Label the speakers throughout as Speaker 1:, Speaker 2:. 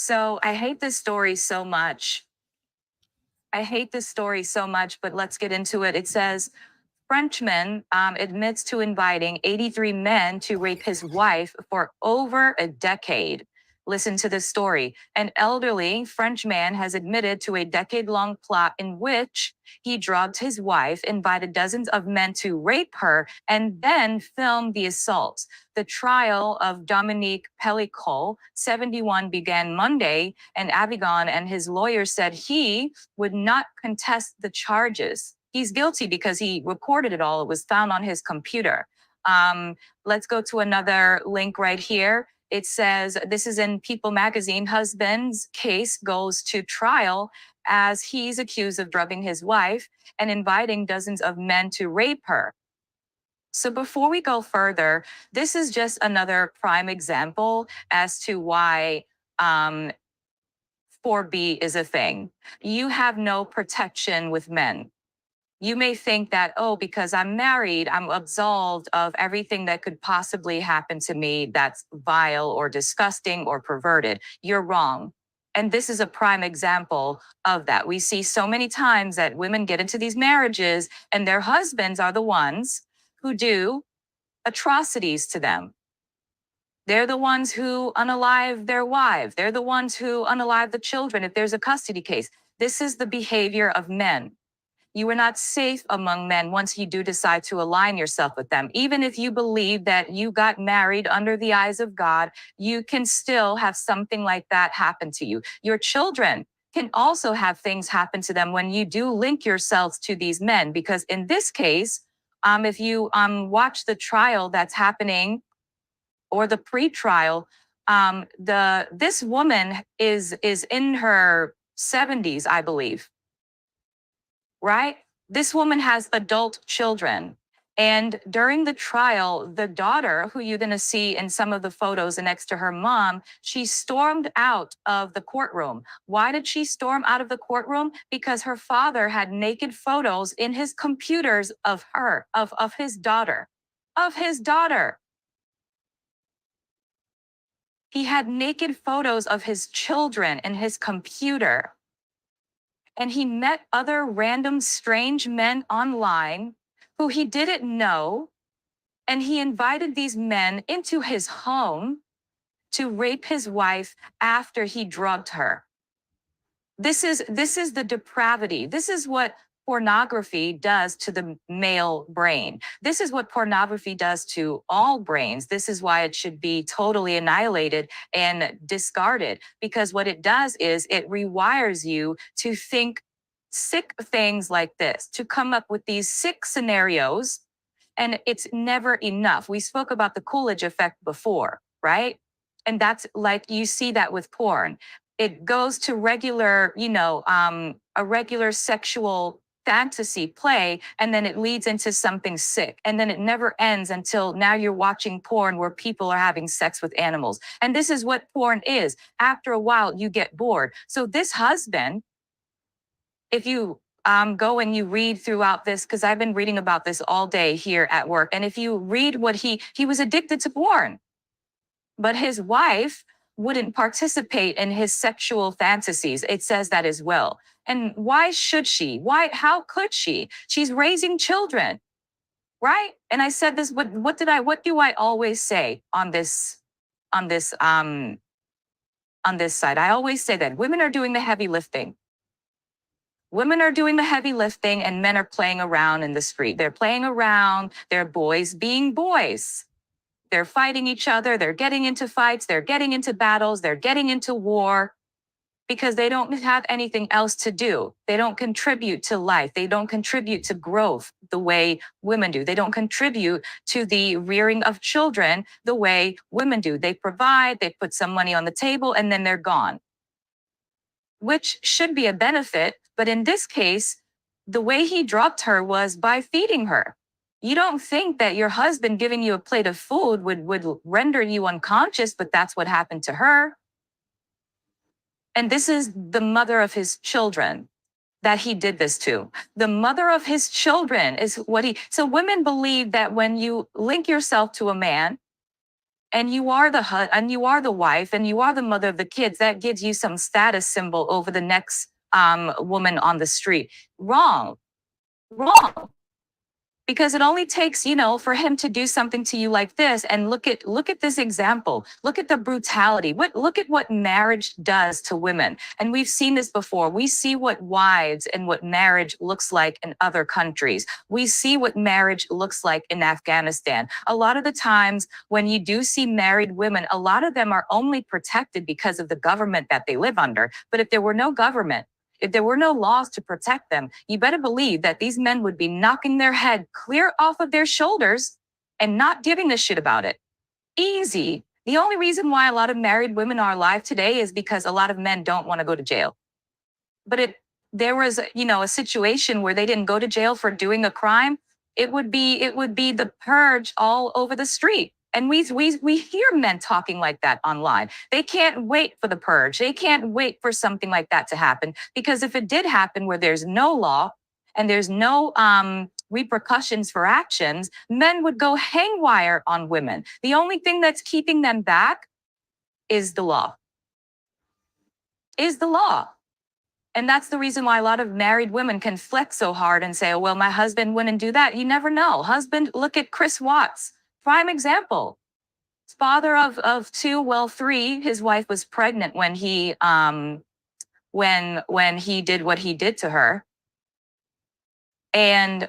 Speaker 1: So I hate this story so much. I hate this story so much, but let's get into it. It says Frenchman admits to inviting 83 men to rape his wife for over a decade. Listen to this story. An elderly French man has admitted to a decade long plot in which he drugged his wife, invited dozens of men to rape her, and then filmed the assaults. The trial of Dominique Pélicot, 71, began Monday, and Avigon and his lawyer said he would not contest the charges. He's guilty because he recorded it all. It was found on his computer. Let's go to another link right here. It says, this is in People magazine, husband's case goes to trial as he's accused of drugging his wife and inviting dozens of men to rape her. So before we go further, this is just another prime example as to why 4B is a thing. You have no protection with men. You may think that, oh, because I'm married, I'm absolved of everything that could possibly happen to me that's vile or disgusting or perverted. You're wrong. And this is a prime example of that. We see so many times that women get into these marriages and their husbands are the ones who do atrocities to them. They're the ones who unalive their wives. They're the ones who unalive the children if there's a custody case. This is the behavior of men. You are not safe among men once you do decide to align yourself with them. Even if you believe that you got married under the eyes of God, you can still have something like that happen to you. Your children can also have things happen to them when you do link yourselves to these men, because in this case, if you watch the trial that's happening or the pre-trial, this woman is in her 70s, I believe. Right? This woman has adult children. And during the trial, the daughter, who you're going to see in some of the photos next to her mom, she stormed out of the courtroom. Why did she storm out of the courtroom? Because her father had naked photos in his computers of her, of his daughter, of his daughter. He had naked photos of his children in his computer. And he met other random strange men online who he didn't know. And he invited these men into his home to rape his wife after he drugged her. This is the depravity. This is what pornography does to the male brain. This is what pornography does to all brains. This is why it should be totally annihilated and discarded, because what it does is it rewires you to think sick things like this, to come up with these sick scenarios, and it's never enough. We spoke about the Coolidge effect before, right? And that's like, you see that with porn. It goes to regular, a regular sexual fantasy play, and then it leads into something sick. And then it never ends until now you're watching porn where people are having sex with animals. And this is what porn is. After a while, you get bored. So this husband, if you go and you read throughout this, because I've been reading about this all day here at work, and if you read what he was addicted to porn, but his wife wouldn't participate in his sexual fantasies. It says that as well. And why should she? Why? How could she? She's raising children, right? And I said this. What do I always say on this side? I always say that women are doing the heavy lifting. Women are doing the heavy lifting and men are playing around in the street. They're playing around. They're boys being boys. They're fighting each other. They're getting into fights. They're getting into battles. They're getting into war because they don't have anything else to do. They don't contribute to life. They don't contribute to growth the way women do. They don't contribute to the rearing of children the way women do. They provide, they put some money on the table, and then they're gone, which should be a benefit. But in this case, the way he dropped her was by feeding her. You don't think that your husband giving you a plate of food would render you unconscious, but that's what happened to her. And this is the mother of his children that he did this to. The mother of his children is what so women believe that when you link yourself to a man, and you are and you are the wife, and you are the mother of the kids, that gives you some status symbol over the next woman on the street. Wrong. Wrong. Because it only takes, for him to do something to you like this. And look at this example. Look at the brutality. Look at what marriage does to women. And we've seen this before. We see what wives and what marriage looks like in other countries. We see what marriage looks like in Afghanistan. A lot of the times when you do see married women, a lot of them are only protected because of the government that they live under. But if there were no government, if there were no laws to protect them, you better believe that these men would be knocking their head clear off of their shoulders and not giving a shit about it. Easy. The only reason why a lot of married women are alive today is because a lot of men don't want to go to jail. But if there was, a situation where they didn't go to jail for doing a crime, it would be the purge all over the street. And we hear men talking like that online. They can't wait for the purge. They can't wait for something like that to happen, because if it did happen where there's no law and there's no repercussions for actions, men would go hangwire on women. The only thing that's keeping them back is the law. Is the law. And that's the reason why a lot of married women can flex so hard and say, oh, well, my husband wouldn't do that. You never know. Husband, look at Chris Watts, prime example. Father of two, well, three. His wife was pregnant when he when he did what he did to her. And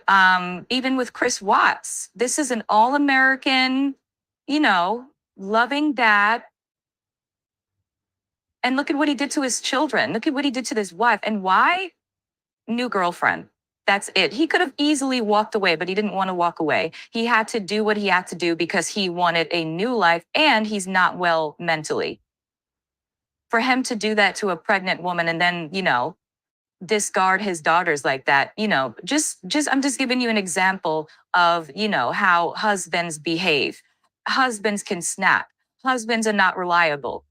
Speaker 1: even with Chris Watts, this is an all-American, loving dad. And look at what he did to his children. Look at what he did to his wife. And why? New girlfriend. That's it. He could have easily walked away, but he didn't want to walk away. He had to do what he had to do because he wanted a new life, and he's not well mentally. For him to do that to a pregnant woman and then, discard his daughters like that, just I'm just giving you an example of, how husbands behave. Husbands can snap. Husbands are not reliable.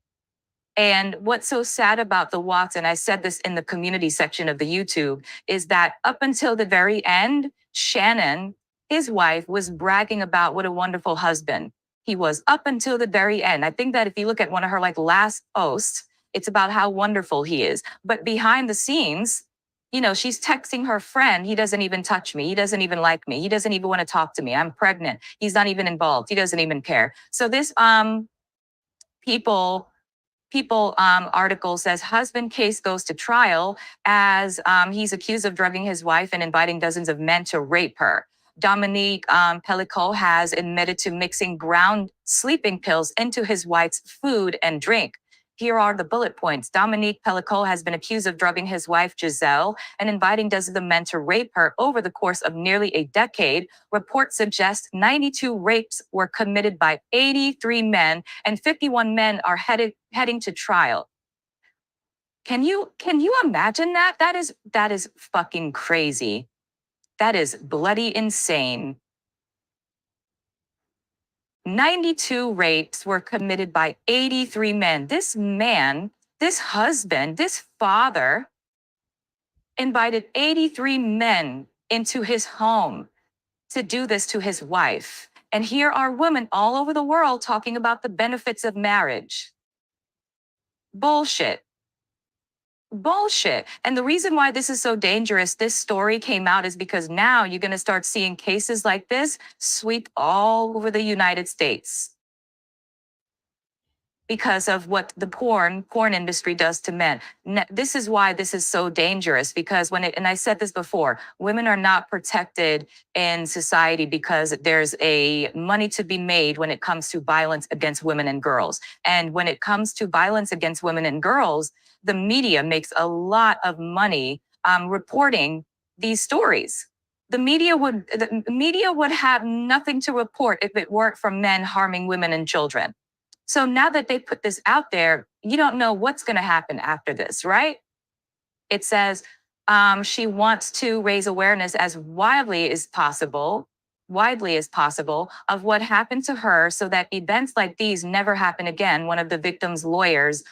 Speaker 1: And what's so sad about the Watts, and I said this in the community section of the YouTube, is that up until the very end, Shannon, his wife, was bragging about what a wonderful husband he was up until the very end. I think that if you look at one of her last posts, it's about how wonderful he is. But behind the scenes, she's texting her friend, he doesn't even touch me. He doesn't even like me. He doesn't even want to talk to me. I'm pregnant. He's not even involved. He doesn't even care. So this people article says husband case goes to trial as he's accused of drugging his wife and inviting dozens of men to rape her. Dominique Pélicot has admitted to mixing ground sleeping pills into his wife's food and drink. Here are the bullet points. Dominique Pélicot has been accused of drugging his wife, Gisèle, and inviting dozens of men to rape her over the course of nearly a decade. Reports suggest 92 rapes were committed by 83 men, and 51 men are heading to trial. Can you imagine that? That is fucking crazy. That is bloody insane. 92 rapes were committed by 83 men. This man, this husband, this father invited 83 men into his home to do this to his wife. And here are women all over the world talking about the benefits of marriage. Bullshit. Bullshit. And the reason why this is so dangerous, this story came out, is because now you're going to start seeing cases like this sweep all over the United States because of what the porn industry does to men. This is why this is so dangerous, because and I said this before, women are not protected in society because there's a money to be made when it comes to violence against women and girls. And when it comes to violence against women and girls, the media makes a lot of money reporting these stories. The media would have nothing to report if it weren't for men harming women and children. So now that they put this out there, you don't know what's going to happen after this, right? It says she wants to raise awareness as widely as possible of what happened to her so that events like these never happen again. One of the victim's lawyers,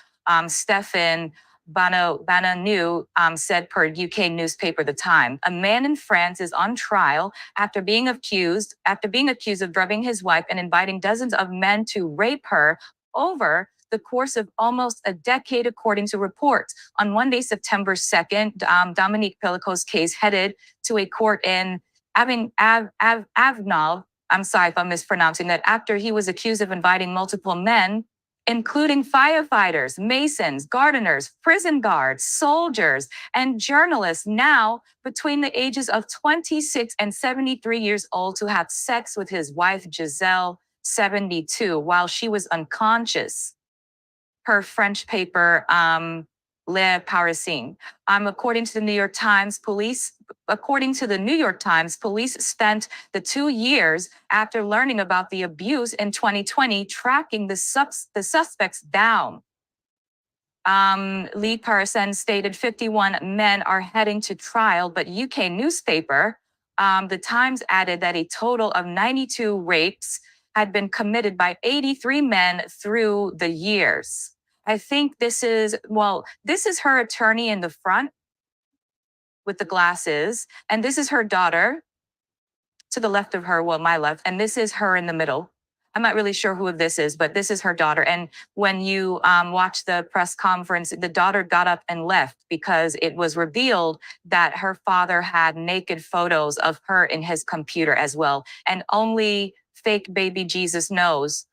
Speaker 1: Stefan Bananu said per UK newspaper The Time. A man in France is on trial after being accused of drugging his wife and inviting dozens of men to rape her over the course of almost a decade, according to reports. On Monday, September 2nd, Dominique Pélicot's case headed to a court in Avnov. I'm sorry if I'm mispronouncing that. After he was accused of inviting multiple men, including firefighters, masons, gardeners, prison guards, soldiers, and journalists, now between the ages of 26 and 73 years old, to have sex with his wife, Gisèle, 72, while she was unconscious. Per French paper, Le Parisien. According to the New York Times, police spent the 2 years after learning about the abuse in 2020 tracking the suspects down. Le Parisien stated 51 men are heading to trial, but UK newspaper, The Times, added that a total of 92 rapes had been committed by 83 men through the years. I think this is her attorney in the front with the glasses, and this is her daughter to the left of her, well, my left, and this is her in the middle. I'm not really sure who this is, but this is her daughter. And when you watch the press conference, the daughter got up and left because it was revealed that her father had naked photos of her in his computer as well. And only fake baby Jesus knows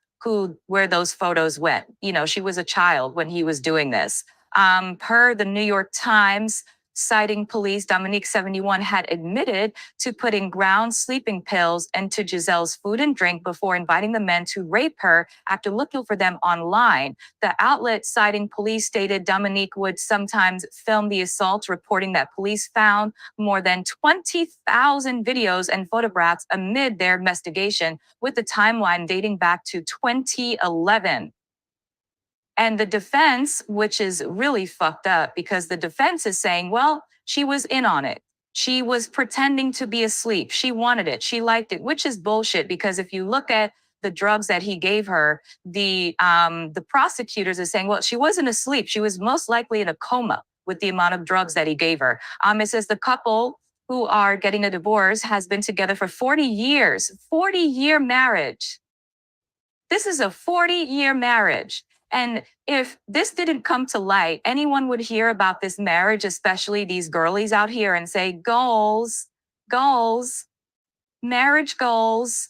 Speaker 1: where those photos went. You know, she was a child when he was doing this. Per the New York Times, citing police, Dominique, 71, had admitted to putting ground sleeping pills into Gisèle's food and drink before inviting the men to rape her after looking for them online. The outlet citing police stated Dominique would sometimes film the assaults, reporting that police found more than 20,000 videos and photographs amid their investigation, with the timeline dating back to 2011. And the defense, which is really fucked up, because the defense is saying, well, she was in on it. She was pretending to be asleep. She wanted it. She liked it, which is bullshit, because if you look at the drugs that he gave her, the prosecutors are saying, well, she wasn't asleep. She was most likely in a coma with the amount of drugs that he gave her. It says the couple who are getting a divorce has been together for 40 years, 40-year marriage. This is a 40-year marriage. And if this didn't come to light, anyone would hear about this marriage, especially these girlies out here, and say, goals, marriage goals.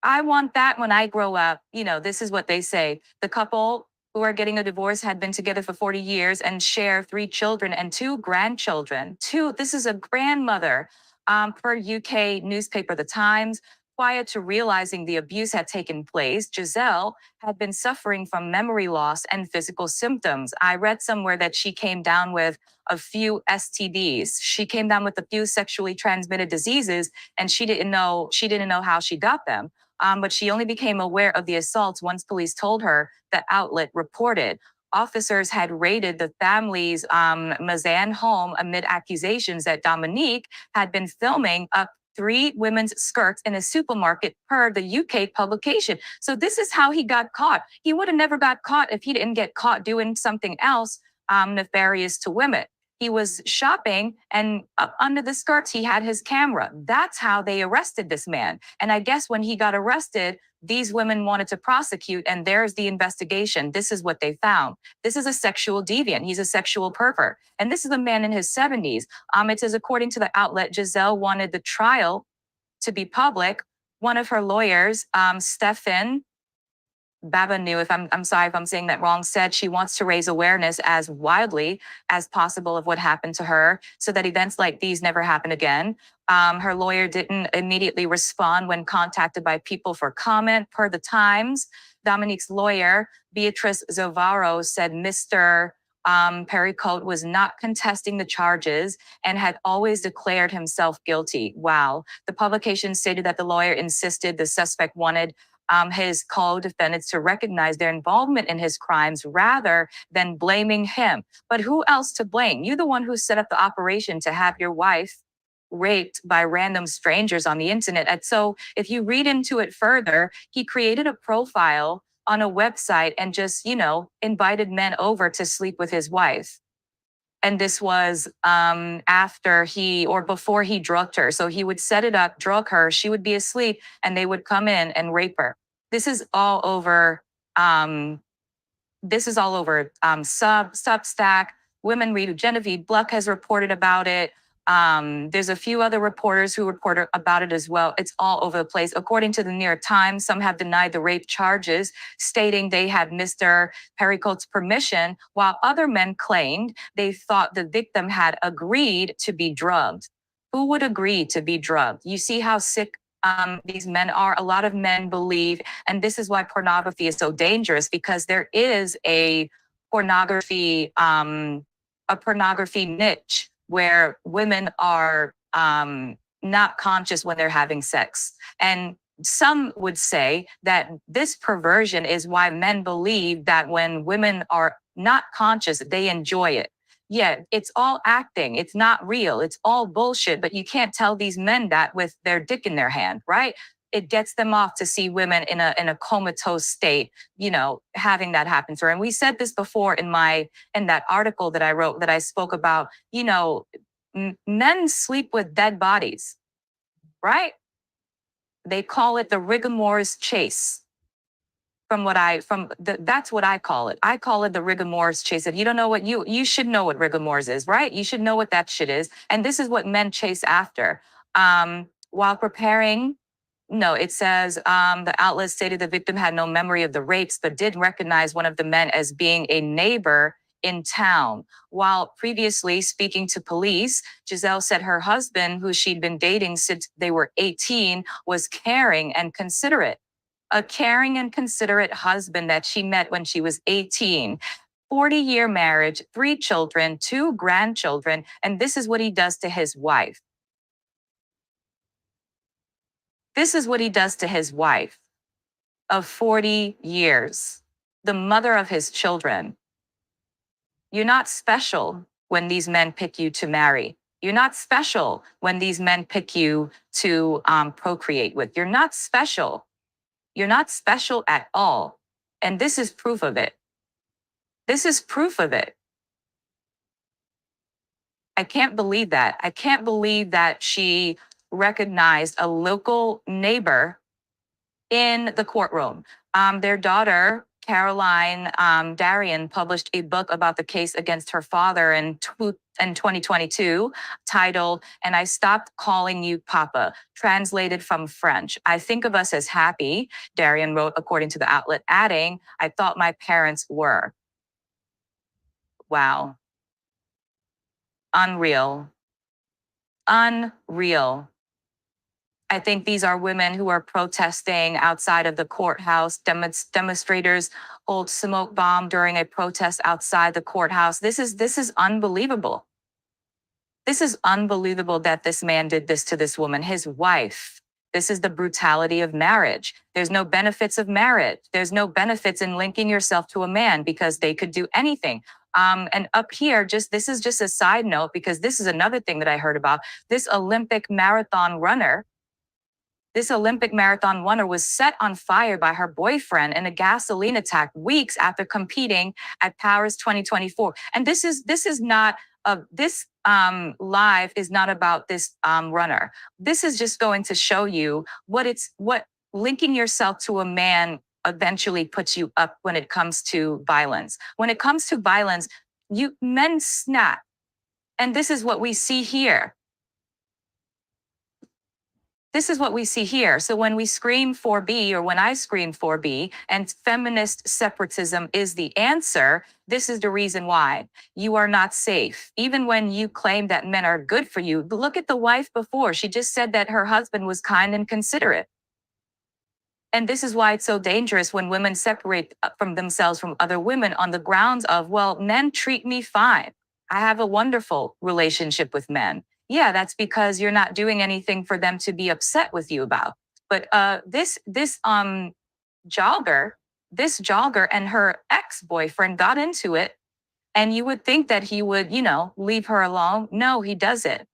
Speaker 1: I want that when I grow up. You know, this is what they say. The couple who are getting a divorce had been together for 40 years and share 3 children and 2 grandchildren. This is a grandmother. Per UK newspaper The Times, prior to realizing the abuse had taken place, Gisèle had been suffering from memory loss and physical symptoms. I read somewhere that she came down with a few STDs. She came down with a few sexually transmitted diseases, and she didn't know how she got them. But she only became aware of the assaults once police told her, the outlet reported. Officers had raided the family's Mazan home amid accusations that Dominique had been filming up 3 women's skirts in a supermarket, per the UK publication. So this is how he got caught. He would have never got caught if he didn't get caught doing something else nefarious to women. He was shopping, and up under the skirts, he had his camera. That's how they arrested this man. And I guess when he got arrested, these women wanted to prosecute, and there's the investigation. This is what they found. This is a sexual deviant. He's a sexual pervert. And this is a man in his 70s. It says, according to the outlet, Gisèle wanted the trial to be public. One of her lawyers, Stefan Babanu, if I'm sorry if I'm saying that wrong, said she wants to raise awareness as widely as possible of what happened to her so that events like these never happen again. Her lawyer didn't immediately respond when contacted by people for comment. Per The Times, Dominique's lawyer, Beatrice Zovaro, said Mr. Pélicot was not contesting the charges and had always declared himself guilty. Wow. The publication stated that the lawyer insisted the suspect wanted his co-defendants to recognize their involvement in his crimes rather than blaming him. But who else to blame? You're the one who set up the operation to have your wife raped by random strangers on the internet. And so if you read into it further, he created a profile on a website and just, invited men over to sleep with his wife. And this was after or before he drugged her. So he would set it up, drug her, she would be asleep, and they would come in and rape her. This is all over. This is all over Substack. Women Read. Genevieve Bluck has reported about it. There's a few other reporters who reported about it as well. It's all over the place. According to the New York Times, some have denied the rape charges, stating they had Mr. Pélicot's permission, while other men claimed they thought the victim had agreed to be drugged. Who would agree to be drugged? You see how sick these men are. A lot of men believe, and this is why pornography is so dangerous, because there is a pornography niche where women are not conscious when they're having sex. And some would say that this perversion is why men believe that when women are not conscious, they enjoy it. Yeah, it's all acting. It's not real. It's all bullshit. But you can't tell these men that with their dick in their hand, right? It gets them off to see women in a comatose state, having that happen to her. And we said this before in that article that I wrote, that I spoke about, men sleep with dead bodies, right? They call it the rigor chase. That's what I call it. I call it the rigor chase. If you don't know what you should know what rigor is, right? You should know what that shit is. And this is what men chase after. While preparing, no, it says the outlet stated the victim had no memory of the rapes, but did recognize one of the men as being a neighbor in town. While previously speaking to police, Gisèle said her husband, who she'd been dating since they were 18, was caring and considerate. A caring and considerate husband that she met when she was 18. 40-year marriage, 3 children, 2 grandchildren, and this is what he does to his wife. This is what he does to his wife of 40 years, the mother of his children. You're not special when these men pick you to marry. You're not special when these men pick you to procreate with. You're not special. You're not special at all. And this is proof of it. This is proof of it. I can't believe that. I can't believe that she recognized a local neighbor in the courtroom. Their daughter, Caroline Darian, published a book about the case against her father in 2022, titled "And I Stopped Calling You Papa," translated from French. "I think of us as happy," Darian wrote, according to the outlet, adding, "I thought my parents were." Wow. Unreal. Unreal. I think these are women who are protesting outside of the courthouse. Demonstrators hold smoke bomb during a protest outside the courthouse. This is unbelievable. This is unbelievable that this man did this to this woman, his wife. This is the brutality of marriage. There's no benefits of marriage. There's no benefits in linking yourself to a man, because they could do anything. And up here, this is just a side note, because this is another thing that I heard about. This Olympic marathon runner was set on fire by her boyfriend in a gasoline attack weeks after competing at Paris 2024. And this live is not about this runner. This is just going to show you what linking yourself to a man eventually puts you up when it comes to violence. When it comes to violence, men snap. And this is what we see here. This is what we see here. So when we scream for B, or when I scream for B, and feminist separatism is the answer, this is the reason why. You are not safe. Even when you claim that men are good for you, look at the wife before. She just said that her husband was kind and considerate. And this is why it's so dangerous when women separate from themselves from other women on the grounds of, well, men treat me fine. I have a wonderful relationship with men. Yeah, that's because you're not doing anything for them to be upset with you about. But this jogger and her ex-boyfriend got into it, and you would think that he would, leave her alone. No, he doesn't.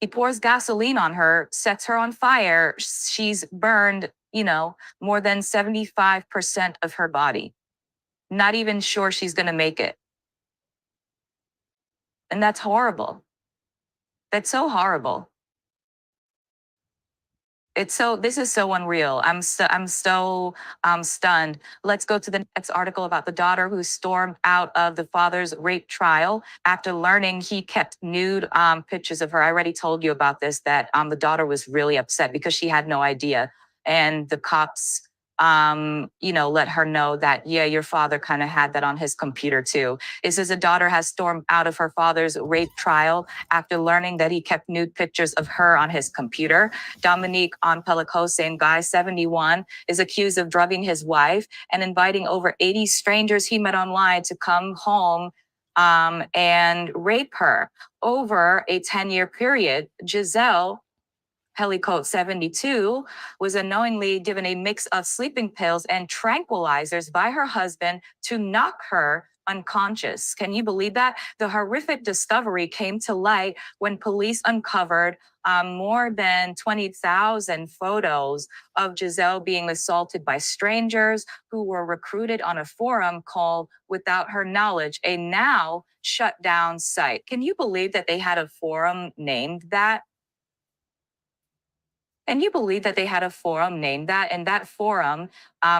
Speaker 1: He pours gasoline on her, sets her on fire. She's burned more than 75% of her body. Not even sure she's going to make it. And that's horrible. That's so horrible. This is so unreal. I'm stunned. Let's go to the next article about the daughter who stormed out of the father's rape trial after learning he kept nude pictures of her. I already told you about this, that the daughter was really upset because she had no idea. And the cops let her know that, yeah, your father kind of had that on his computer too. It says a daughter has stormed out of her father's rape trial after learning that he kept nude pictures of her on his computer. Dominique on Pélicot, same guy, 71, is accused of drugging his wife and inviting over 80 strangers he met online to come home and rape her over a 10-year period. Gisèle, Pélicot, 72, was unknowingly given a mix of sleeping pills and tranquilizers by her husband to knock her unconscious. Can you believe that? The horrific discovery came to light when police uncovered more than 20,000 photos of Gisèle being assaulted by strangers who were recruited on a forum called Without Her Knowledge, a now shut down site. Can you believe that they had a forum named that? And you believe that they had a forum named that, and that forum,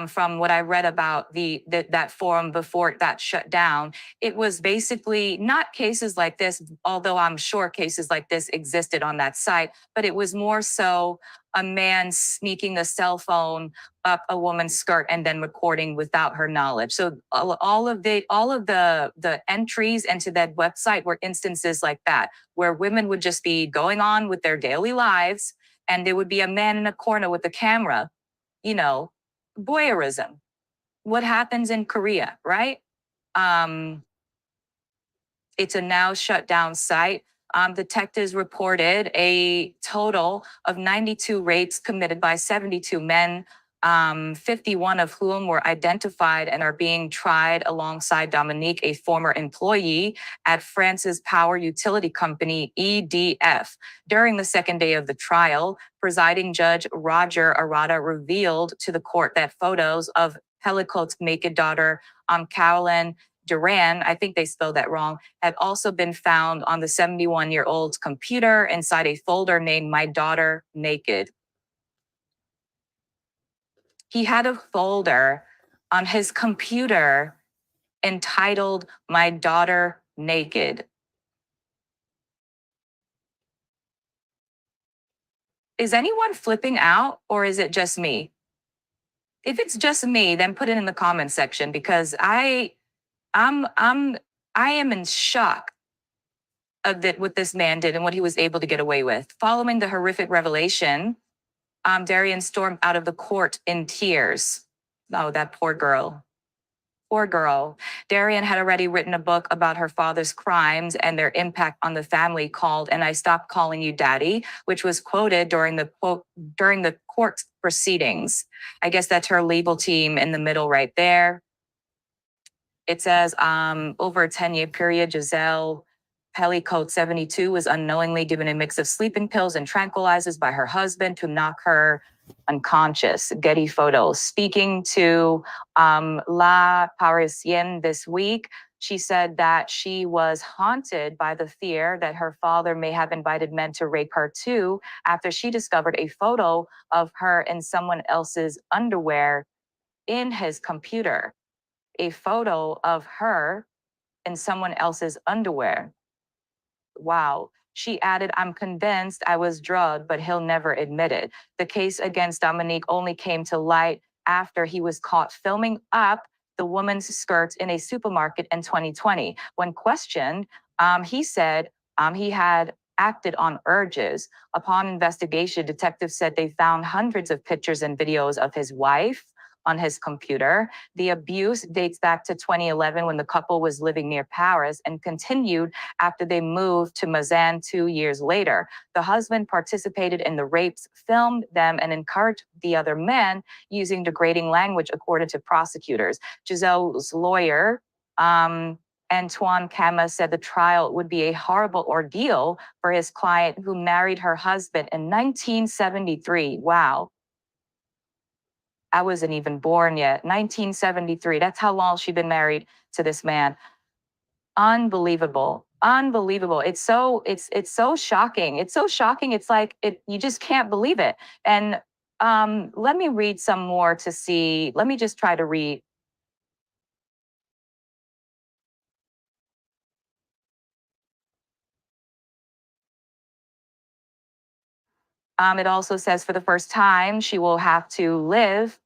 Speaker 1: from what I read about that forum before it got shut down, it was basically not cases like this, although I'm sure cases like this existed on that site, but it was more so a man sneaking a cell phone up a woman's skirt and then recording without her knowledge. So all of the entries into that website were instances like that, where women would just be going on with their daily lives and there would be a man in a corner with a camera, voyeurism. What happens in Korea, right? It's a now shut down site. Detectives reported a total of 92 rapes committed by 72 men, 51 of whom were identified and are being tried alongside Dominique, a former employee at France's power utility company, EDF. During the second day of the trial, presiding judge Roger Arata revealed to the court that photos of Pélicot's naked daughter, Caroline Duran, I think they spelled that wrong, had also been found on the 71-year-old's computer inside a folder named My Daughter Naked. He had a folder on his computer entitled My Daughter Naked. Is anyone flipping out, or is it just me? If it's just me, then put it in the comment section, because I am in shock of what this man did and what he was able to get away with. Following the horrific revelation, Darian stormed out of the court in tears. Oh, that poor girl. Poor girl. Darian had already written a book about her father's crimes and their impact on the family called And I Stopped Calling You Daddy, which was quoted during the court proceedings. I guess that's her legal team in the middle right there. It says over a 10-year period, Gisèle, Pélicot, 72, was unknowingly given a mix of sleeping pills and tranquilizers by her husband to knock her unconscious. Getty photos. Speaking to La Parisienne this week, she said that she was haunted by the fear that her father may have invited men to rape her too, after she discovered a photo of her in someone else's underwear in his computer. A photo of her in someone else's underwear. Wow. She added, I'm convinced I was drugged, but he'll never admit it. The case against Dominique only came to light after he was caught filming up the woman's skirts in a supermarket in 2020. When questioned, he said he had acted on urges. Upon investigation, detectives said they found hundreds of pictures and videos of his wife on his computer. The abuse dates back to 2011 when the couple was living near Paris and continued after they moved to Mazan 2 years later. The husband participated in the rapes, filmed them, and encouraged the other men using degrading language, according to prosecutors. Gisèle's lawyer, Antoine Cama, said the trial would be a horrible ordeal for his client, who married her husband in 1973. Wow. I wasn't even born yet. 1973. That's how long she'd been married to this man. Unbelievable. Unbelievable. It's so shocking. It's so shocking. It's like you just can't believe it. And let me read some more to see. Let me just try to read. It also says for the first time, she will have to live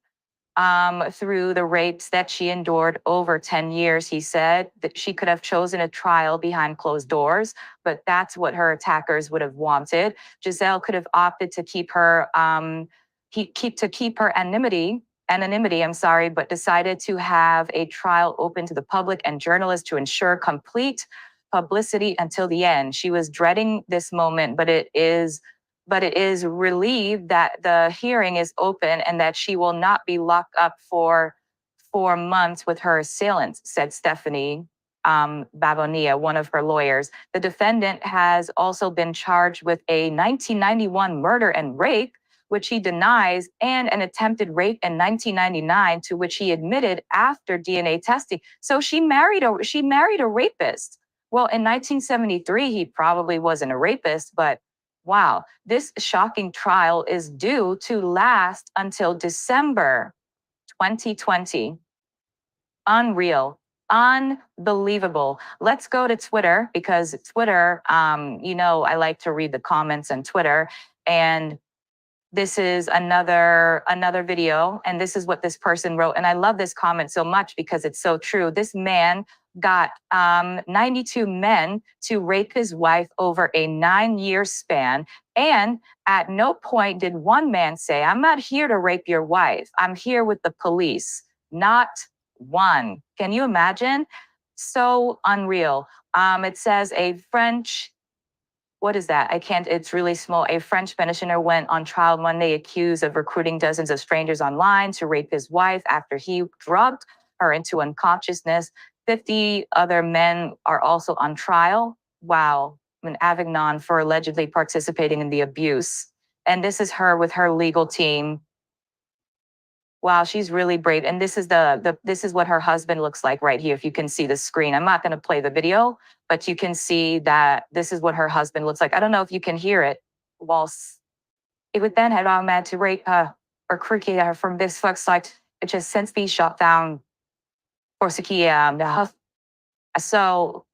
Speaker 1: through the rapes that she endured over 10 years. He said that she could have chosen a trial behind closed doors, but that's what her attackers would have wanted. Gisèle could have opted to keep her keep her anonymity, I'm sorry, but decided to have a trial open to the public and journalists to ensure complete publicity until the end. She was dreading this moment, but it is relieved that the hearing is open and that she will not be locked up for 4 months with her assailants, said Stephanie Babonia, one of her lawyers. The defendant has also been charged with a 1991 murder and rape, which he denies, and an attempted rape in 1999, to which he admitted after DNA testing. So she married a rapist. Well, in 1973, he probably wasn't a rapist, but wow, this shocking trial is due to last until December 2020. Unreal. Unbelievable. Let's go to Twitter, because Twitter, I like to read the comments on Twitter. And this is another video, and this is what this person wrote. And I love this comment so much because it's so true. This man got 92 men to rape his wife over a 9-year span, and at no point did one man say, "I'm not here to rape your wife, I'm here with the police." Not one. Can you imagine? So unreal. It says a French, what is that? I can't, it's really small. A French pensioner went on trial Monday accused of recruiting dozens of strangers online to rape his wife after he drugged her into unconsciousness. 50 other men are also on trial. Wow. In Avignon for allegedly participating in the abuse. And this is her with her legal team. Wow, she's really brave. And this is this is what her husband looks like right here. If you can see the screen, I'm not going to play the video, but you can see that this is what her husband looks like. I don't know if you can hear it. Whilst it would then head on mad to rape her or cricket her from this fuck site, which has since been shot down for Sakia. So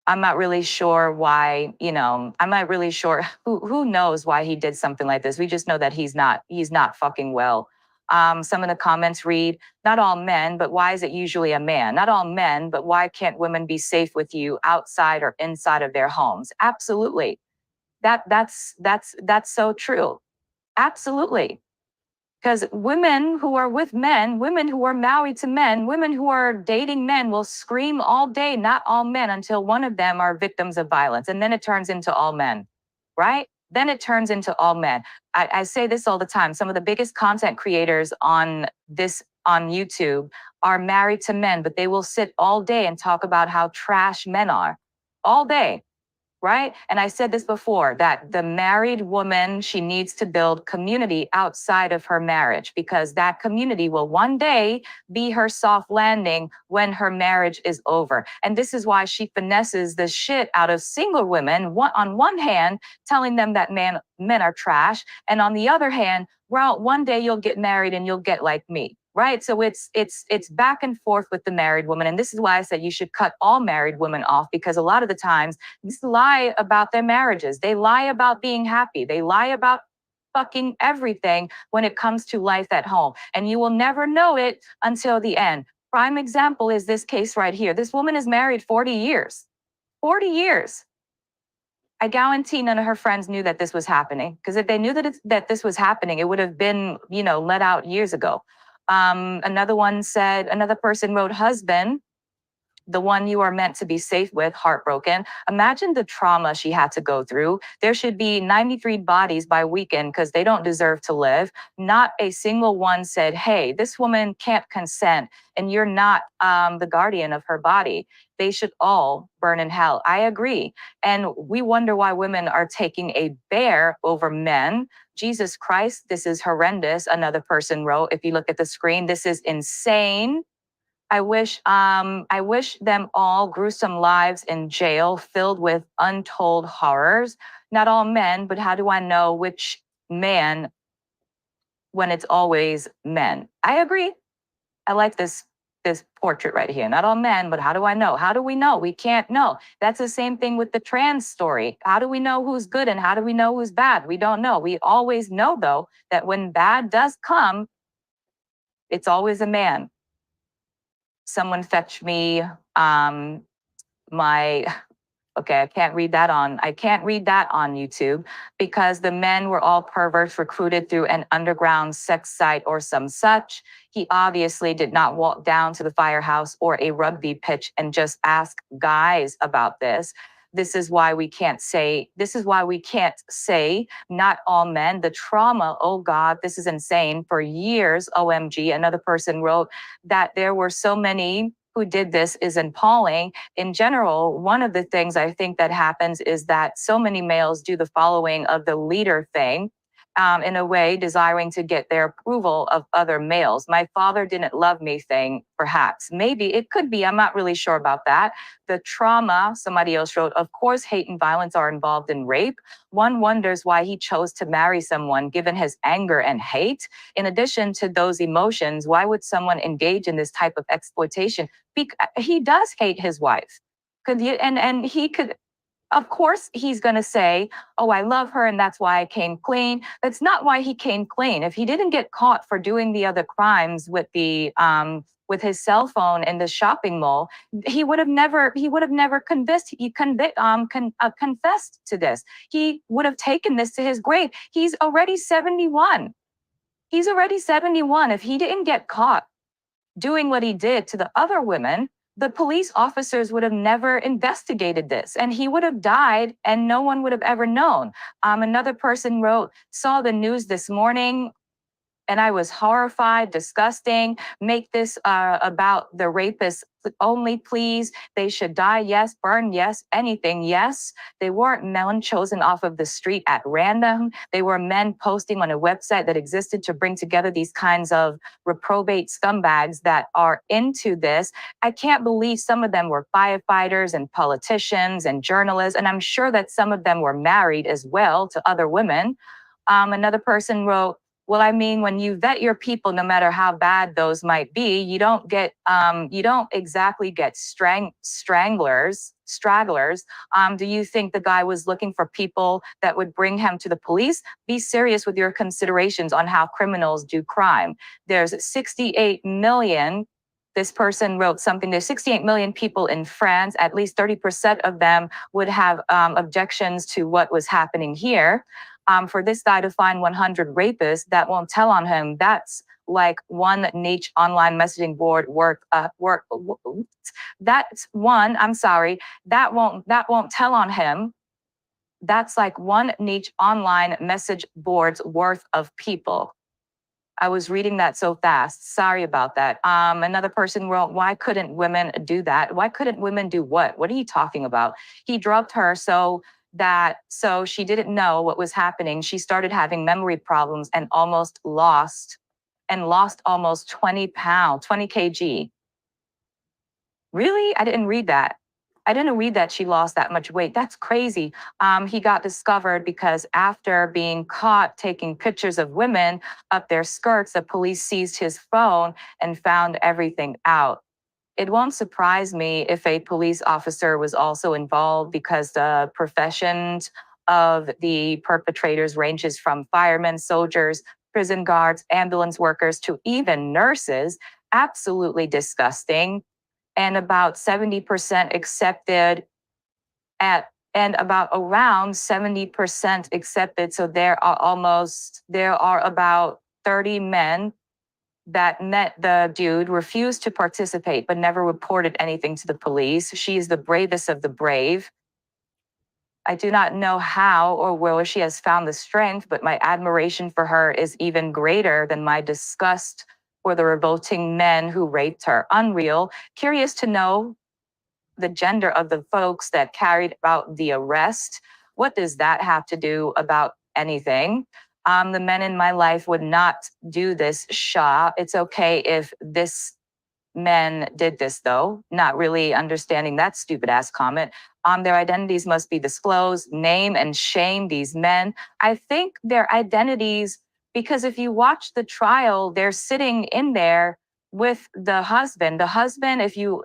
Speaker 1: I'm not really sure why, I'm not really sure who knows why he did something like this. We just know that he's not fucking well. Some of the comments read, not all men, but why is it usually a man? Not all men, but why can't women be safe with you outside or inside of their homes? Absolutely. That's so true. Absolutely. Because women who are with men, women who are married to men, women who are dating men will scream all day, not all men, until one of them are victims of violence. And then it turns into all men, right? Then it turns into all men. I say this all the time. Some of the biggest content creators on YouTube are married to men, but they will sit all day and talk about how trash men are all day. Right? And I said this before, that the married woman, she needs to build community outside of her marriage, because that community will one day be her soft landing when her marriage is over. And this is why she finesses the shit out of single women, on one hand, telling them that men are trash. And on the other hand, well, one day you'll get married and you'll get like me. Right. So it's back and forth with the married woman. And this is why I said you should cut all married women off, because a lot of the times these lie about their marriages. They lie about being happy. They lie about fucking everything when it comes to life at home. And you will never know it until the end. Prime example is this case right here. This woman is married 40 years. 40 years. I guarantee none of her friends knew that this was happening, because if they knew that this was happening, it would have been, let out years ago. Another person wrote, husband the one you are meant to be safe with, heartbroken. Imagine the trauma she had to go through. There should be 93 bodies by weekend because they don't deserve to live. Not a single one said, hey, this woman can't consent and you're not the guardian of her body. They should all burn in hell. I agree. And we wonder why women are taking a bear over men. Jesus Christ, this is horrendous. Another person wrote, if you look at the screen, this is insane. I wish them all gruesome lives in jail filled with untold horrors. Not all men, but how do I know which man when it's always men? I agree. I like this portrait right here. Not all men, but how do I know? How do we know? We can't know. That's the same thing with the trans story. How do we know who's good and how do we know who's bad? We don't know. We always know though that when bad does come, it's always a man. Someone fetch me my okay, I can't read that on YouTube because the men were all perverts recruited through an underground sex site or some such. He obviously did not walk down to the firehouse or a rugby pitch and just ask guys about this. This is why we can't say not all men. The trauma, oh God, this is insane. For years, OMG, another person wrote that there were so many who did this is appalling. In general, one of the things I think that happens is that so many males do the following of the leader thing. In a way, desiring to get their approval of other males. My father didn't love me thing, perhaps. Maybe it could be. I'm not really sure about that. The trauma, somebody else wrote, of course, hate and violence are involved in rape. One wonders why he chose to marry someone given his anger and hate. In addition to those emotions, why would someone engage in this type of exploitation? He does hate his wife. And he could, of course, he's going to say, oh, I love her and that's why I came clean. That's not why he came clean. If he didn't get caught for doing the other crimes with his cell phone in the shopping mall, he would have never confessed to this. He would have taken this to his grave. He's already 71. He's already 71. If he didn't get caught doing what he did to the other women, the police officers would have never investigated this and he would have died and no one would have ever known. Another person wrote, saw the news this morning and I was horrified, disgusting. Make this about the rapists only, please. They should die, yes. Burn, yes. Anything, yes. They weren't men chosen off of the street at random. They were men posting on a website that existed to bring together these kinds of reprobate scumbags that are into this. I can't believe some of them were firefighters and politicians and journalists, and I'm sure that some of them were married as well to other women. Another person wrote, well, I mean, when you vet your people, no matter how bad those might be, you don't exactly get stragglers. Do you think the guy was looking for people that would bring him to the police? Be serious with your considerations on how criminals do crime. There's 68 million. This person wrote something. There's 68 million people in France. At least 30% of them would have objections to what was happening here. For this guy to find 100 rapists that won't tell on him, that's like one niche online messaging board that's one, I'm sorry, that won't tell on him. That's like one niche online message board's worth of people. I was reading that so fast. Sorry about that. Another person wrote, why couldn't women do that? Why couldn't women do what? What are you talking about? He drugged her so she didn't know what was happening. She started having memory problems and lost almost 20 pounds, 20 kg. Really? I didn't read that. I didn't read that she lost that much weight. That's crazy. He got discovered because after being caught taking pictures of women up their skirts, the police seized his phone and found everything out. It won't surprise me if a police officer was also involved because the professions of the perpetrators ranges from firemen, soldiers, prison guards, ambulance workers, to even nurses. Absolutely disgusting. And about 70% accepted and about around 70% accepted. So there are about 30 men that met the dude, refused to participate, but never reported anything to the police. She is the bravest of the brave. I do not know how or where she has found the strength, but my admiration for her is even greater than my disgust for the revolting men who raped her. Unreal. Curious to know the gender of the folks that carried out the arrest. What does that have to do about anything? The men in my life would not do this, Shah. It's okay if this men did this, though, not really understanding that stupid ass comment. Their identities must be disclosed, name and shame these men. I think their identities, because if you watch the trial, they're sitting in there with the husband. The husband, if you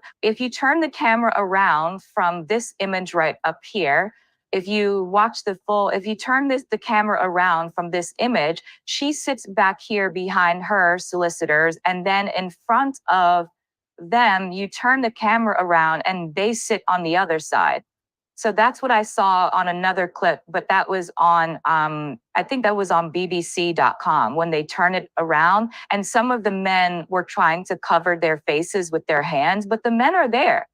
Speaker 1: turn the camera around from this image right up here, if you watch if you turn the camera around from this image, she sits back here behind her solicitors, and then in front of them, you turn the camera around and they sit on the other side. So that's what I saw on another clip, but that was on, I think that was on BBC.com when they turn it around. And some of the men were trying to cover their faces with their hands, but the men are there.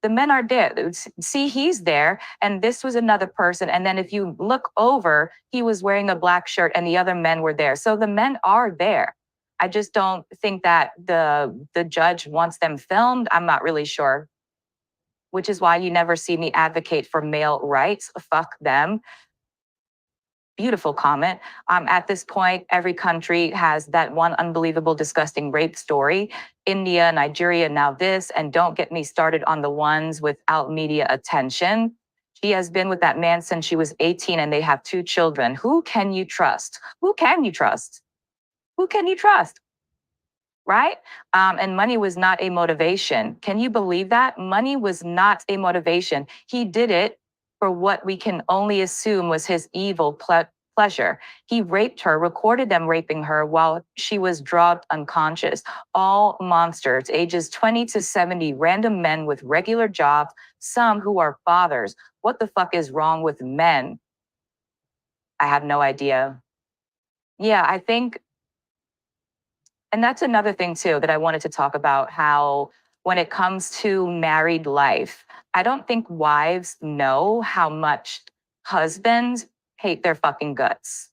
Speaker 1: The men are there. See, he's there. And this was another person. And then if you look over, he was wearing a black shirt and the other men were there. So the men are there. I just don't think that the judge wants them filmed. I'm not really sure, which is why you never see me advocate for male rights. Fuck them. Beautiful comment. At this point, every country has that one unbelievable, disgusting rape story. India, Nigeria, now this. And don't get me started on the ones without media attention. She has been with that man since she was 18 and they have 2 children. Who can you trust? Who can you trust? Who can you trust? Right? And money was not a motivation. Can you believe that? Money was not a motivation. He did it for what we can only assume was his evil pleasure. He raped her, recorded them raping her while she was drugged unconscious. All monsters, ages 20 to 70, random men with regular jobs, some who are fathers. What the fuck is wrong with men? I have no idea. Yeah, I think. And that's another thing too that I wanted to talk about, how when it comes to married life, I don't think wives know how much husbands hate their fucking guts.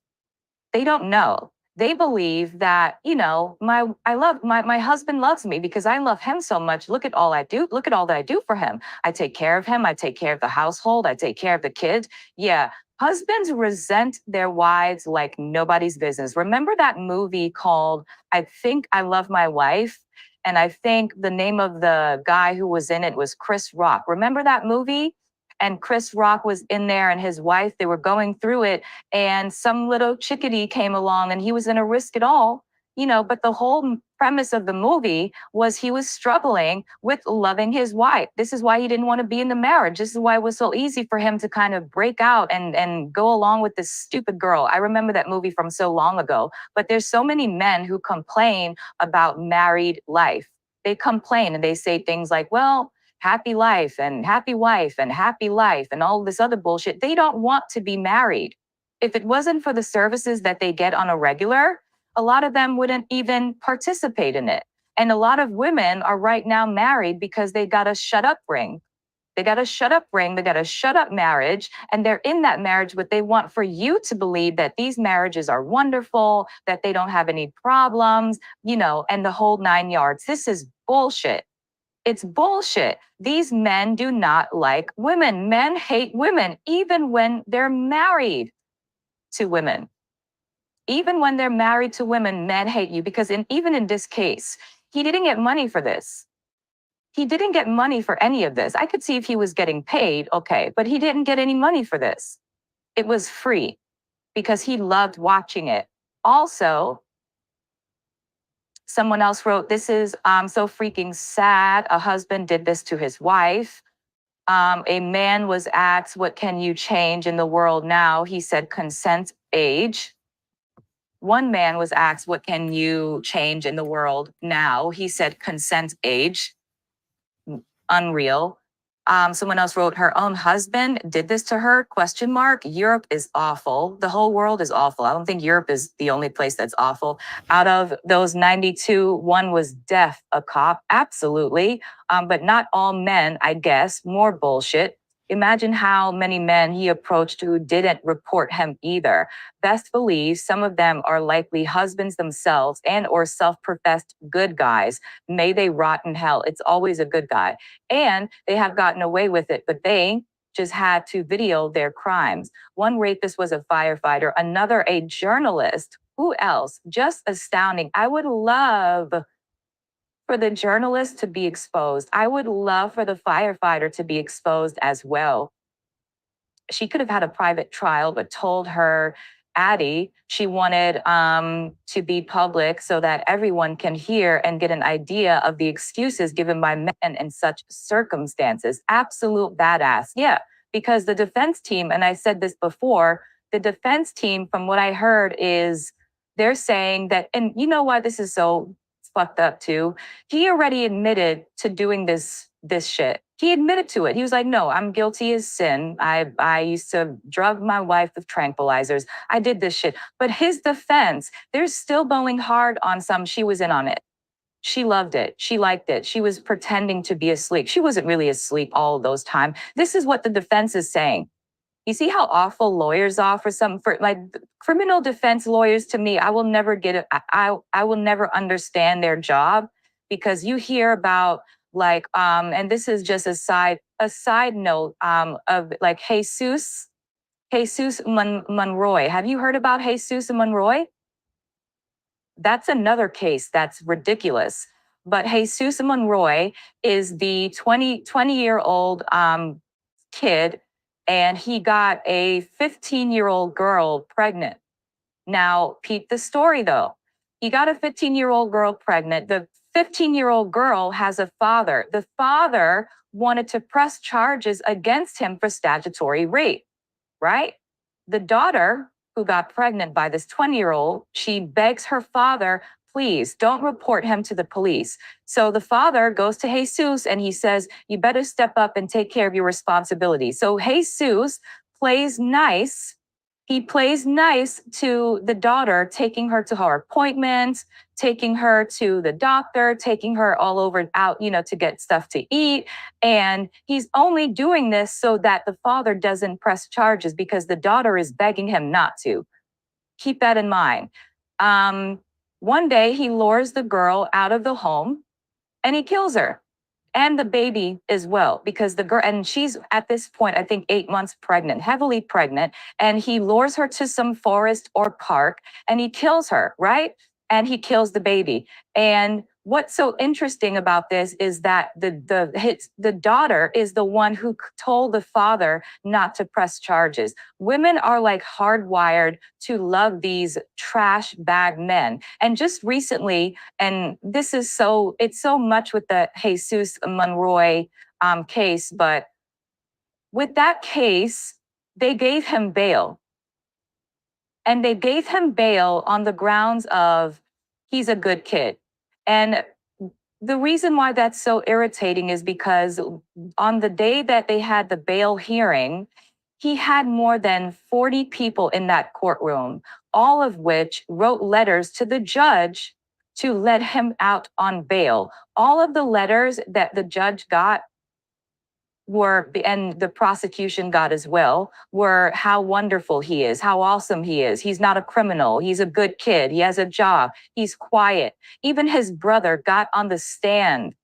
Speaker 1: They don't know. They believe that, my husband loves me because I love him so much. Look at all I do. Look at all that I do for him. I take care of him. I take care of the household. I take care of the kids. Yeah. Husbands resent their wives like nobody's business. Remember that movie called I Think I Love My Wife? And I think the name of the guy who was in it was Chris Rock. Remember that movie? And Chris Rock was in there and his wife, they were going through it, and some little chickadee came along and he was going to risk it all, but the whole premise of the movie was he was struggling with loving his wife. This is why he didn't want to be in the marriage. This is why it was so easy for him to kind of break out and go along with this stupid girl. I remember that movie from so long ago, but there's so many men who complain about married life. They complain and they say things like, well, happy life and happy wife and happy life and all this other bullshit. They don't want to be married. If it wasn't for the services that they get on a regular, a lot of them wouldn't even participate in it. And a lot of women are right now married because they got a shut up ring. They got a shut up ring. They got a shut up marriage. And they're in that marriage, but they want for you to believe that these marriages are wonderful, that they don't have any problems, and the whole 9 yards. This is bullshit. It's bullshit. These men do not like women. Men hate women, even when they're married to women. Even when they're married to women, men hate you because even in this case, he didn't get money for this. He didn't get money for any of this. I could see if he was getting paid, okay, but he didn't get any money for this. It was free because he loved watching it. Also, someone else wrote, this is so freaking sad. A husband did this to his wife. A man was asked, what can you change in the world now? He said, consent age. One man was asked, what can you change in the world now? He said, consent age. Unreal. Someone else wrote, her own husband did this to her, question mark. Europe is awful. The whole world is awful. I don't think Europe is the only place that's awful. Out of those 92, one was deaf, a cop. Absolutely. But not all men, I guess. More bullshit. Imagine how many men he approached who didn't report him either. Best believe some of them are likely husbands themselves and or self-professed good guys. May they rot in hell. It's always a good guy. And they have gotten away with it, but they just had to video their crimes. One rapist was a firefighter, another a journalist. Who else? Just astounding. I would love for the journalist to be exposed. I would love for the firefighter to be exposed as well. She could have had a private trial, but told her Addie she wanted to be public so that everyone can hear and get an idea of the excuses given by men in such circumstances. Absolute badass. Yeah, because the defense team, and I said this before, the defense team, from what I heard, is they're saying that, and you know why this is so fucked up too? He already admitted to doing this shit. He admitted to it. He was like, no, I'm guilty as sin. I used to drug my wife with tranquilizers. I did this shit. But his defense, they're still going hard on some. She was in on it. She loved it. She liked it. She was pretending to be asleep. She wasn't really asleep all of those time. This is what the defense is saying. You see how awful lawyers are for like criminal defense lawyers. To me, I will never get it. I will never understand their job, because you hear about like and this is just a side note of like Jesus Monroy. Have you heard about Jesus Monroy? That's another case that's ridiculous. But Jesus Monroy is the 20-year-old kid, and he got a 15-year-old girl pregnant. Now, peep the story though. He got a 15-year-old girl pregnant. The 15-year-old girl has a father. The father wanted to press charges against him for statutory rape, right? The daughter, who got pregnant by this 20-year-old, she begs her father, please don't report him to the police. So the father goes to Jesus and he says, you better step up and take care of your responsibilities. So Jesus plays nice. He plays nice to the daughter, taking her to her appointments, taking her to the doctor, taking her all over out, to get stuff to eat. And he's only doing this so that the father doesn't press charges, because the daughter is begging him not to. Keep that in mind. One day he lures the girl out of the home and he kills her and the baby as well, because the girl, and she's at this point, I think 8 months pregnant, heavily pregnant. And he lures her to some forest or park and he kills her, right? And he kills the baby. And what's so interesting about this is that the daughter is the one who told the father not to press charges. Women are like hardwired to love these trash bag men. And just recently, and this is it's so much with the Jesus Monroy case, but with that case, they gave him bail. And they gave him bail on the grounds of he's a good kid. And the reason why that's so irritating is because on the day that they had the bail hearing, he had more than 40 people in that courtroom, all of which wrote letters to the judge to let him out on bail. All of the letters that the judge got and the prosecution got as well, were how wonderful he is, how awesome he is. He's not a criminal. He's a good kid. He has a job. He's quiet. Even his brother got on the stand.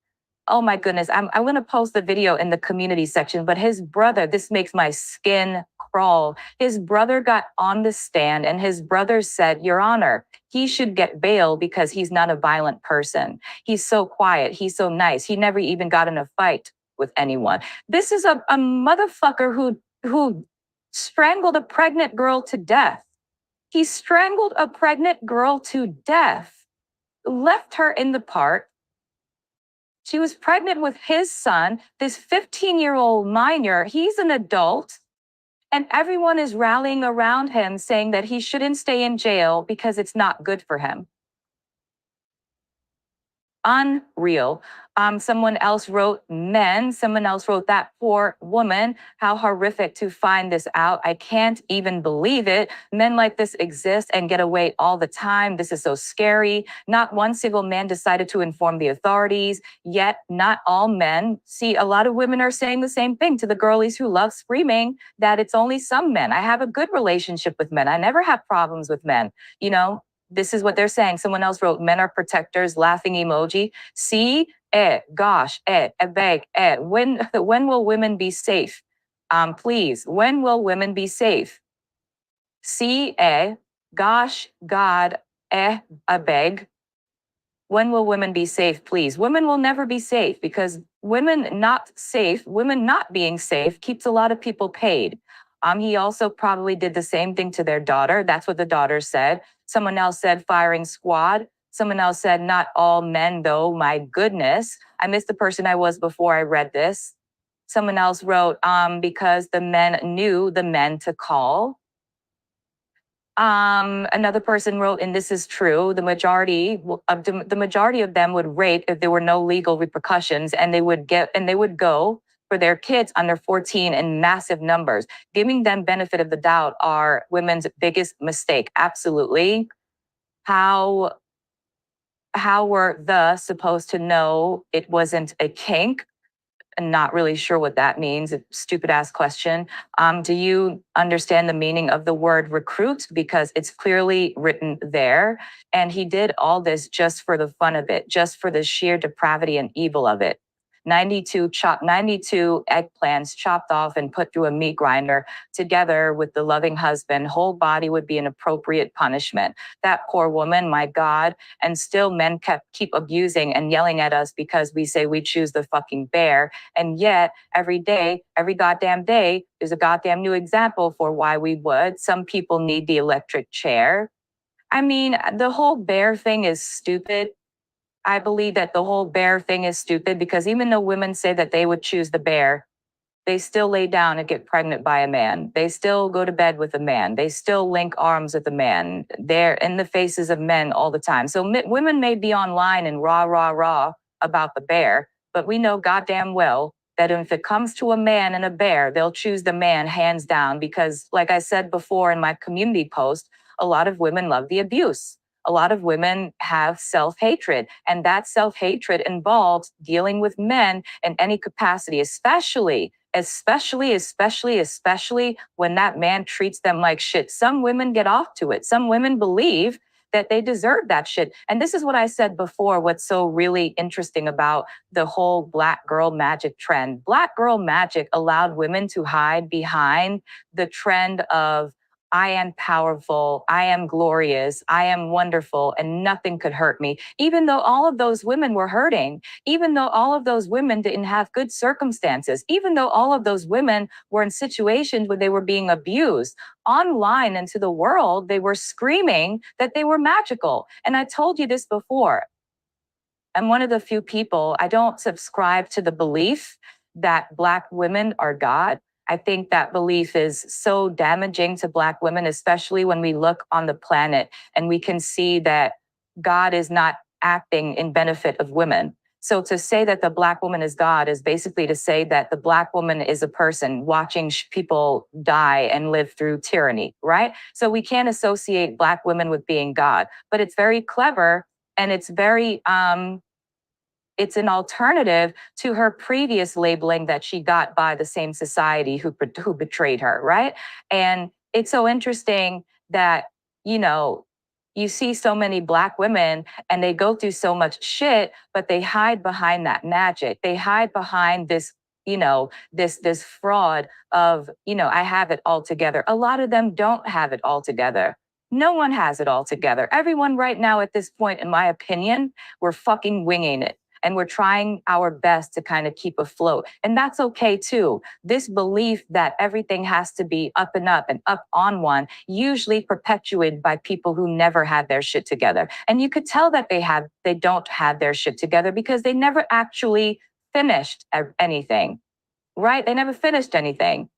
Speaker 1: Oh my goodness. I'm going to post the video in the community section, but his brother, this makes my skin crawl. His brother got on the stand and his brother said, Your Honor, he should get bail because he's not a violent person. He's so quiet. He's so nice. He never even got in a fight with anyone. This is a motherfucker who strangled a pregnant girl to death. He strangled a pregnant girl to death, left her in the park. She was pregnant with his son, this 15-year-old minor. He's an adult. And everyone is rallying around him saying that he shouldn't stay in jail because it's not good for him. Unreal. Someone else wrote men. Someone else wrote that poor woman. How horrific to find this out. I can't even believe it. Men like this exist and get away all the time. This is so scary. Not one single man decided to inform the authorities, yet not all men. See, a lot of women are saying the same thing to the girlies who love screaming that it's only some men. I have a good relationship with men. I never have problems with men. You know, this is what they're saying. Someone else wrote, men are protectors, laughing emoji. See, gosh, beg, when will women be safe? Please, when will women be safe? See, gosh, God, a beg. When will women be safe, please? Women will never be safe because women not being safe keeps a lot of people paid. He also probably did the same thing to their daughter. That's what the daughter said. Someone else said firing squad. Someone else said not all men, though. My goodness. I missed the person I was before I read this. Someone else wrote, because the men knew the men to call. Another person wrote, and this is true, the majority of them would rape if there were no legal repercussions, and they would go for their kids under 14 in massive numbers. Giving them benefit of the doubt are women's biggest mistake. Absolutely. How were the supposed to know it wasn't a kink? Not really sure what that means. A stupid ass question. Do you understand the meaning of the word recruit? Because it's clearly written there. And he did all this just for the fun of it, just for the sheer depravity and evil of it. 92 eggplants chopped off and put through a meat grinder together with the loving husband. Whole body would be an appropriate punishment. That poor woman, my God. And still men keep abusing and yelling at us because we say we choose the fucking bear. And yet every day, every goddamn day, there's a goddamn new example for why we would. Some people need the electric chair. I mean, the whole bear thing is stupid. I believe that the whole bear thing is stupid because even though women say that they would choose the bear, they still lay down and get pregnant by a man. They still go to bed with a man. They still link arms with a man. They're in the faces of men all the time. So women may be online and rah about the bear, but we know goddamn well that if it comes to a man and a bear, they'll choose the man hands down because, like I said before in my community post, a lot of women love the abuse. A lot of women have self-hatred, and that self-hatred involves dealing with men in any capacity, especially when that man treats them like shit. Some women get off to it. Some women believe that they deserve that shit. And this is what I said before. What's so really interesting about the whole black girl magic trend. Black girl magic allowed women to hide behind the trend of I am powerful, I am glorious, I am wonderful, and nothing could hurt me. Even though all of those women were hurting, even though all of those women didn't have good circumstances, even though all of those women were in situations where they were being abused, online and to the world, they were screaming that they were magical. And I told you this before. I'm one of the few people, I don't subscribe to the belief that Black women are God. I think that belief is so damaging to Black women, especially when we look on the planet and we can see that God is not acting in benefit of women. So to say that the Black woman is God is basically to say that the Black woman is a person watching people die and live through tyranny, right? So we can't associate Black women with being God, but it's very clever and it's very it's an alternative to her previous labeling that she got by the same society who betrayed her, right? And it's so interesting that, you know, you see so many Black women and they go through so much shit, but they hide behind that magic. They hide behind this, this fraud of, I have it all together. A lot of them don't have it all together. No one has it all together. Everyone right now at this point, in my opinion, we're fucking winging it. And we're trying our best to kind of keep afloat. And that's okay too. This belief that everything has to be up and up on one, usually perpetuated by people who never had their shit together. And you could tell that they don't have their shit together because they never actually finished anything, right? They never finished anything.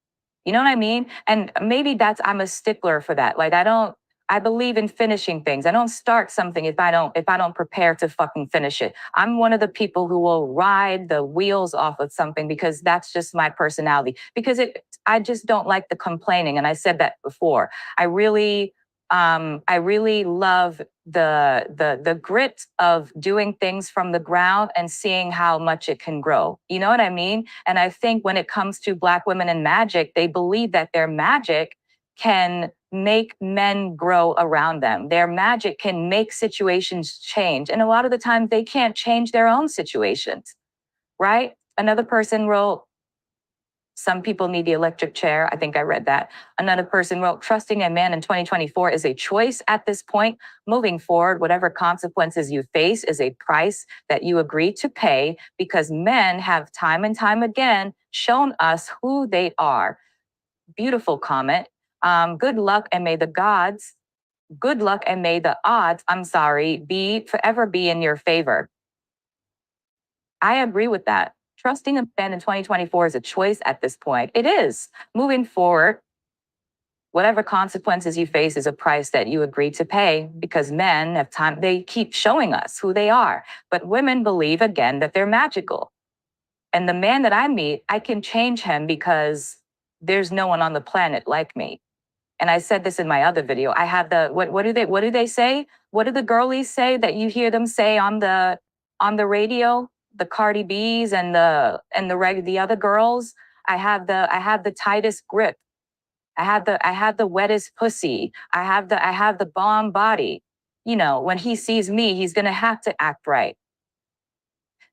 Speaker 1: You know what I mean? And maybe I'm a stickler for that. Like, I I believe in finishing things. I don't start something if I don't prepare to fucking finish it. I'm one of the people who will ride the wheels off of something because that's just my personality. Because I just don't like the complaining. And I said that before. I really love the grit of doing things from the ground and seeing how much it can grow. You know what I mean? And I think when it comes to Black women in magic, they believe that their magic can make men grow around them. Their magic can make situations change. And a lot of the time they can't change their own situations, right? Another person wrote, some people need the electric chair. I think I read that. Another person wrote, trusting a man in 2024 is a choice at this point. Moving forward, whatever consequences you face is a price that you agree to pay because men have time and time again shown us who they are. Beautiful comment. Good luck and may the gods, good luck and may the odds, forever be in your favor. I agree with that. Trusting a man in 2024 is a choice at this point. It is. Moving forward, whatever consequences you face is a price that you agree to pay because men have time. They keep showing us who they are. But women believe again that they're magical. And the man that I meet, I can change him because there's no one on the planet like me. And I said this in my other video. I have what do they say? What do the girlies say that you hear them say on the radio? The Cardi B's and the other girls. I have the tightest grip. I have the wettest pussy. I have the bomb body. You know, when he sees me, he's gonna have to act right.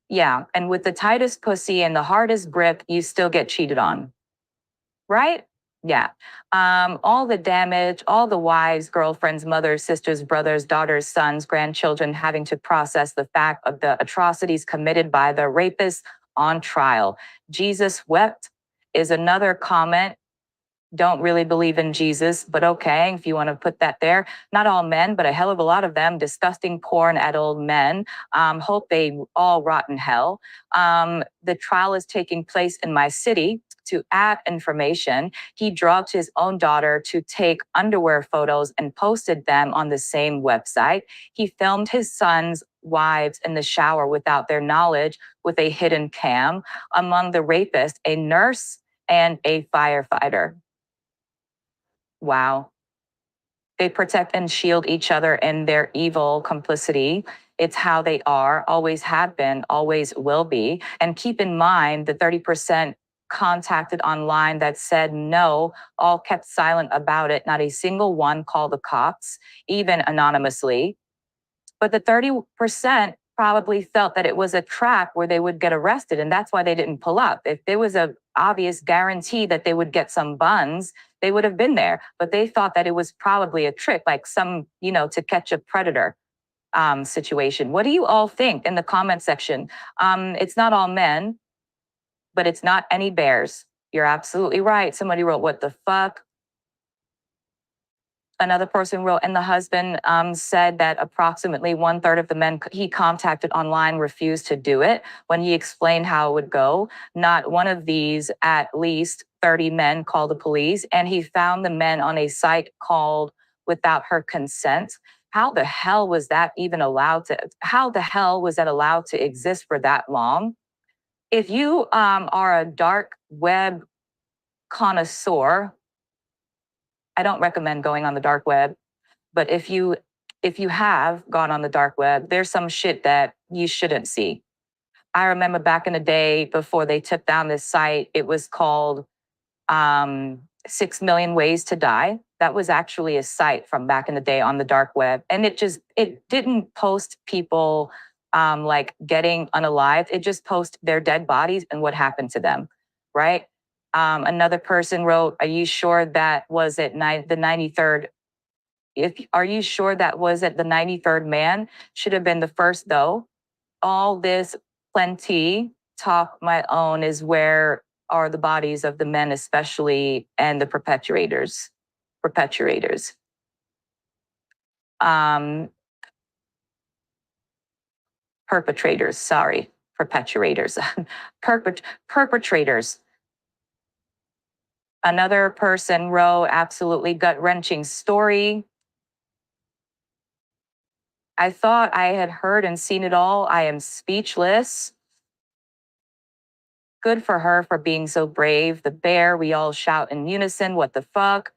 Speaker 1: Yeah, and with the tightest pussy and the hardest grip, you still get cheated on, right? Yeah. All the damage, all the wives, girlfriends, mothers, sisters, brothers, daughters, sons, grandchildren having to process the fact of the atrocities committed by the rapists on trial. Jesus wept is another comment. Don't really believe in Jesus, but okay, if you want to put that there. Not all men, but a hell of a lot of them, disgusting, porn-addled men. Hope they all rot in hell. The trial is taking place in my city. To add information, he drugged his own daughter to take underwear photos and posted them on the same website. He filmed his son's wives in the shower without their knowledge with a hidden cam. Among the rapists, a nurse and a firefighter. Wow. They protect and shield each other in their evil complicity. It's how they are, always have been, always will be. And keep in mind the 30% contacted online that said no, all kept silent about it. Not a single one called the cops, even anonymously. But the 30% probably felt that it was a trap where they would get arrested, and that's why they didn't pull up. If there was a obvious guarantee that they would get some buns, they would have been there. But they thought that it was probably a trick, like some, to catch a predator situation. What do you all think in the comment section? It's not all men, but it's not any bears. You're absolutely right. Somebody wrote, what the fuck? Another person wrote, and the husband said that approximately 1/3 of the men he contacted online refused to do it when he explained how it would go. Not one of these, at least 30 men, called the police, and he found the men on a site called Without Her Consent. How the hell was that allowed to exist for that long? If you are a dark web connoisseur, I don't recommend going on the dark web. But if you have gone on the dark web, there's some shit that you shouldn't see. I remember back in the day before they took down this site, it was called 6 Million Ways to Die. That was actually a site from back in the day on the dark web. And it didn't post people like getting unalived. It just posted their dead bodies and what happened to them, right? Another person wrote, are you sure that was at the 93rd? Are you sure that was at the 93rd man? Should have been the first though. All this plenty talk my own is where are the bodies of the men especially and the perpetrators. Perpetrators, sorry, perpetrators. Perpetrators. Another person wrote absolutely gut-wrenching story. I thought I had heard and seen it all. I am speechless. Good for her for being so brave. The bear, we all shout in unison, what the fuck?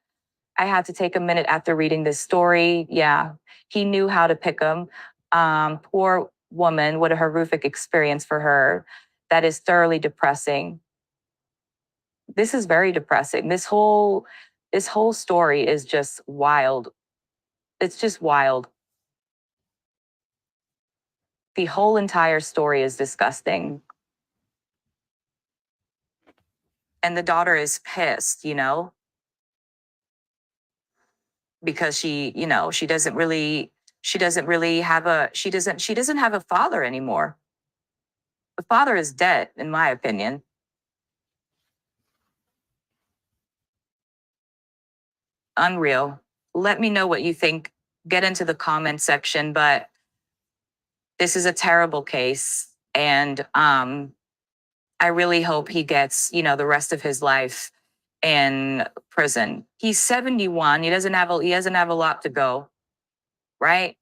Speaker 1: I had to take a minute after reading this story. Yeah, he knew how to pick them. Poor woman, what a horrific experience for her. That is thoroughly depressing. This is very depressing. This whole story is just wild. It's just wild. The whole entire story is disgusting. And the daughter is pissed, because she doesn't have a father anymore. The father is dead, in my opinion. Unreal. Let me know what you think. Get into the comment section, but this is a terrible case. And I really hope he gets, the rest of his life in prison. He's 71. He doesn't have a lot to go, right?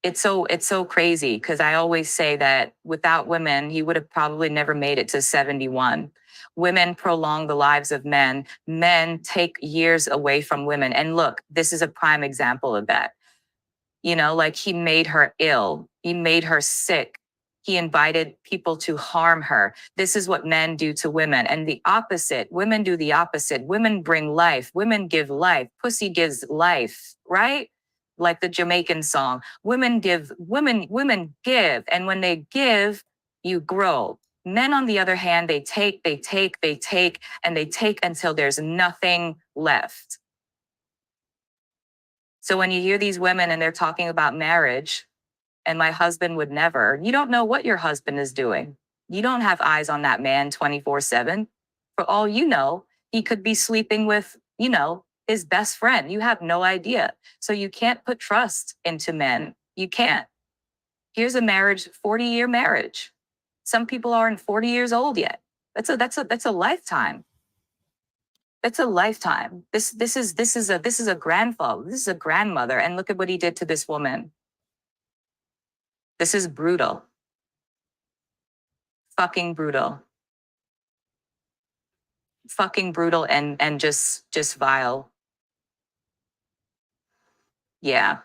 Speaker 1: It's so crazy because I always say that without women, he would have probably never made it to 71. Women prolong the lives of men. Men take years away from women. And look, this is a prime example of that. Like he made her ill, he made her sick. He invited people to harm her. This is what men do to women. And the opposite, women do the opposite. Women bring life, women give life. Pussy gives life, right? Like the Jamaican song. Women give. And when they give, you grow. Men, on the other hand, they take, and they take until there's nothing left. So when you hear these women and they're talking about marriage, and my husband would never, you don't know what your husband is doing. You don't have eyes on that man 24/7. For all you know, he could be sleeping with, his best friend. You have no idea. So you can't put trust into men. You can't. Here's a marriage, 40-year marriage. Some people aren't 40 years old yet. That's a lifetime. It's a lifetime. This is a grandfather. This is a grandmother. And look at what he did to this woman. This is brutal. Fucking brutal. Fucking brutal and just vile. Yeah.